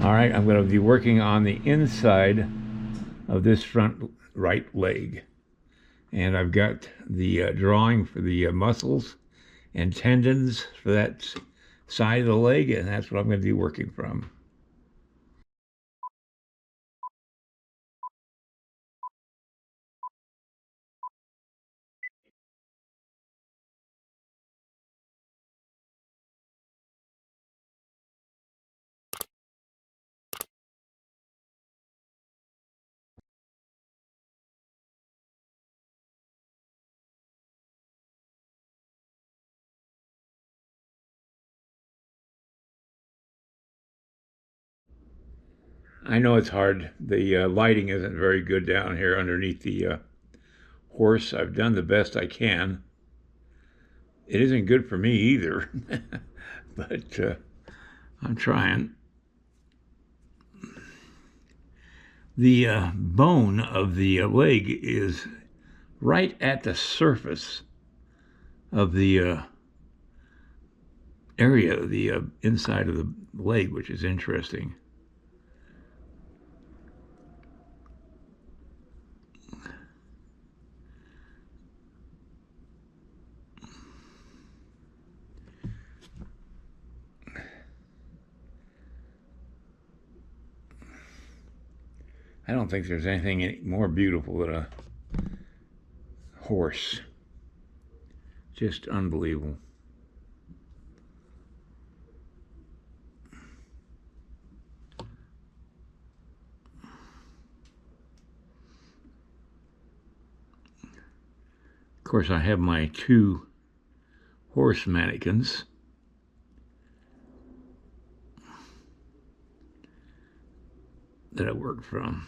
All right, I'm going to be working on the inside of this front right leg. And I've got the drawing for the muscles and tendons for that side of the leg, and that's what I'm going to be working from. I know it's hard. The lighting isn't very good down here underneath the horse. I've done the best I can. It isn't good for me either, but I'm trying. The bone of the leg is right at the surface of the area, the inside of the leg, which is interesting. I don't think there's anything more beautiful than a horse. Just unbelievable. Of course, I have my two horse mannequins. That I work from.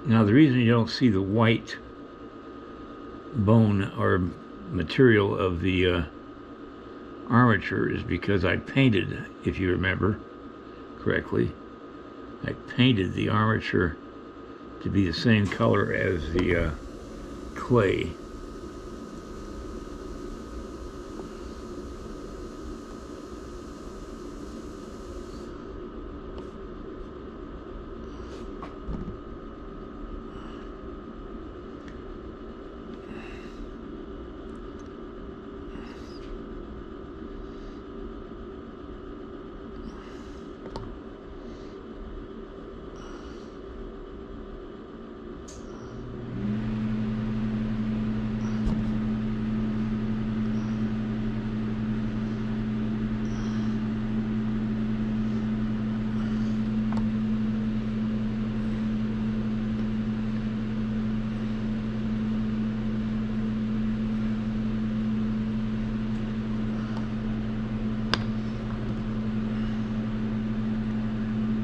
Now, the reason you don't see the white bone or material of the armature is because I painted, if you remember correctly, I painted the armature to be the same color as the clay.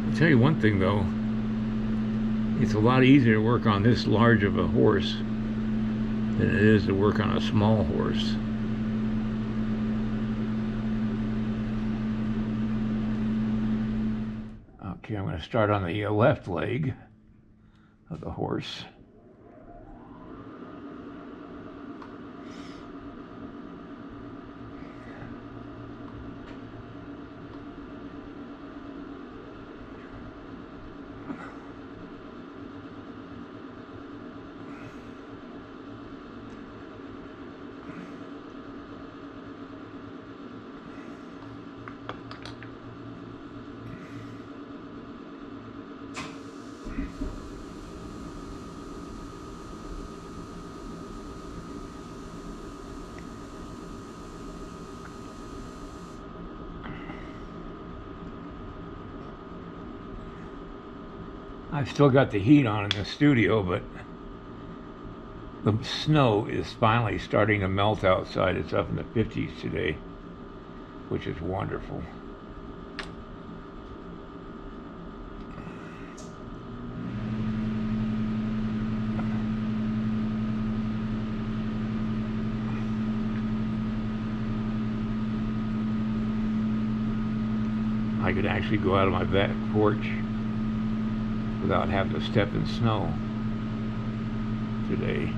I'll tell you one thing though, it's a lot easier to work on this large of a horse than it is to work on a small horse. Okay, I'm going to start on the left leg of the horse. I've still got the heat on in the studio, but The snow is finally starting to melt outside. It's up in the 50s today, which is wonderful. I could actually go out of my back porch without having to step in snow today.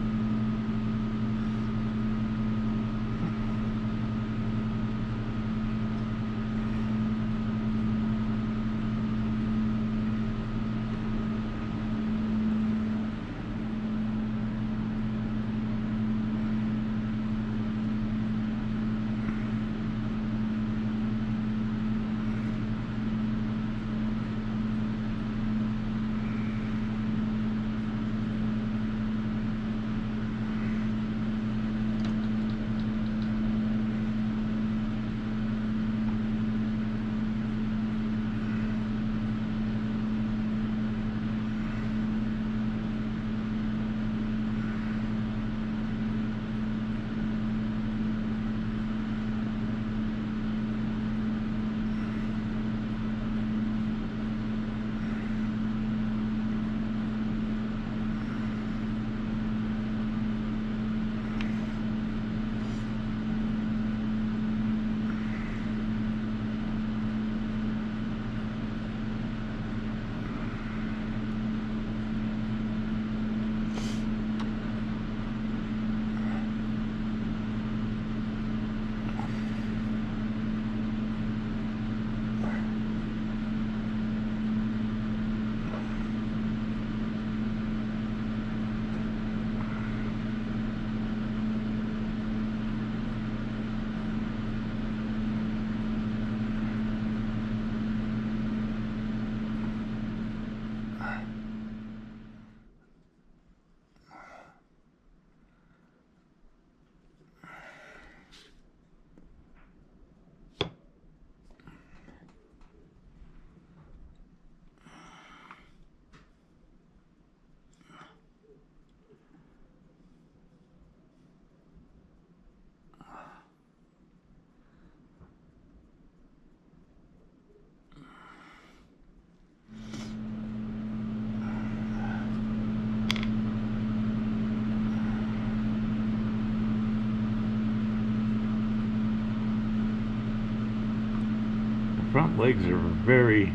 Front legs are very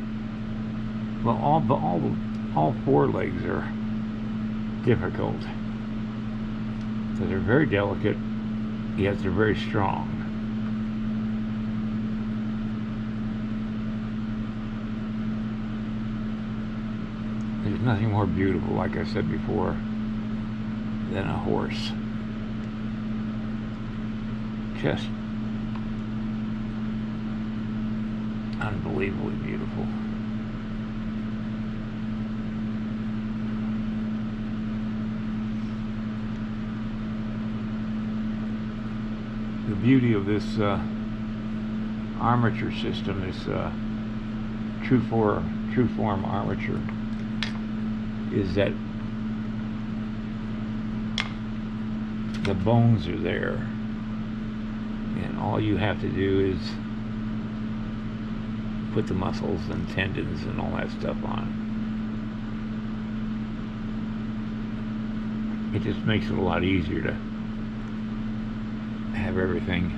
well. All four legs are difficult. So they're very delicate, yet they're very strong. There's nothing more beautiful, like I said before, than a horse. Just unbelievably beautiful. The beauty of this armature system is TruForm armature is that the bones are there, and all you have to do is put the muscles and tendons and all that stuff on. It just makes it a lot easier to have everything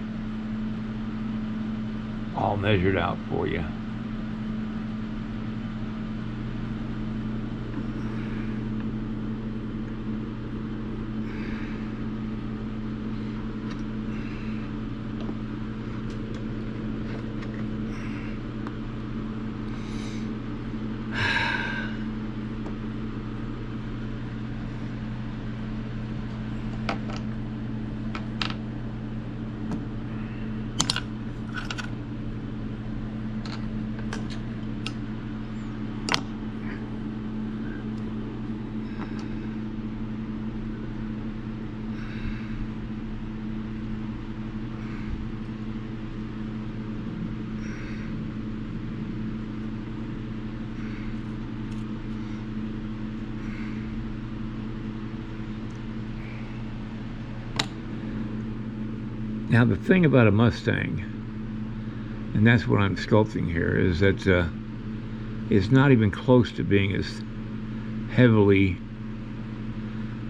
all measured out for you. Now the thing about a Mustang, and that's what I'm sculpting here, is that it's not even close to being as heavily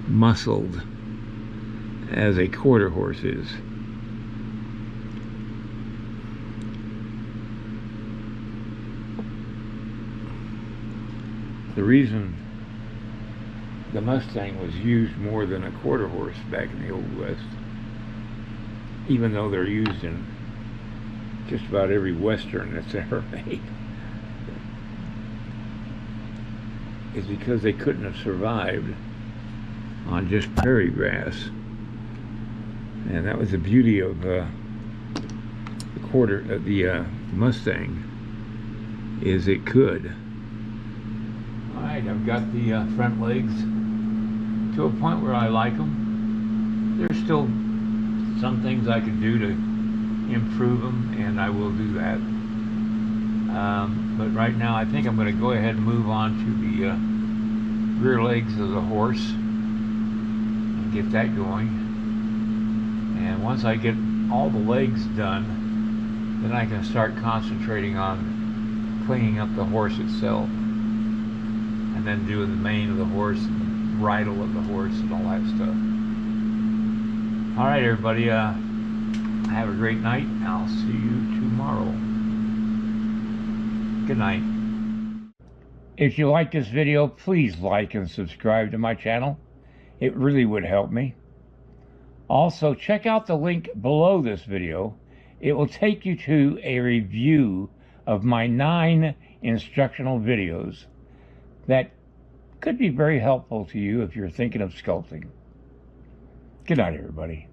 muscled as a quarter horse is. The reason the Mustang was used more than a quarter horse back in the Old West, even though they're used in just about every Western that's ever made, is because they couldn't have survived on just prairie grass. And that was the beauty of the Mustang, is it could. Alright, I've got the front legs to a point where I like them. There's still some things I could do to improve them, and I will do that. But right now I think I'm going to go ahead and move on to the rear legs of the horse and get that going. And once I get all the legs done, then I can start concentrating on cleaning up the horse itself, and then doing the mane of the horse and the bridle of the horse and all that stuff. Alright everybody, have a great night. I'll see you tomorrow. Good night. If you like this video, please like and subscribe to my channel. It really would help me. Also, check out the link below this video. It will take you to a review of my 9 instructional videos that could be very helpful to you if you're thinking of sculpting. Good night, everybody.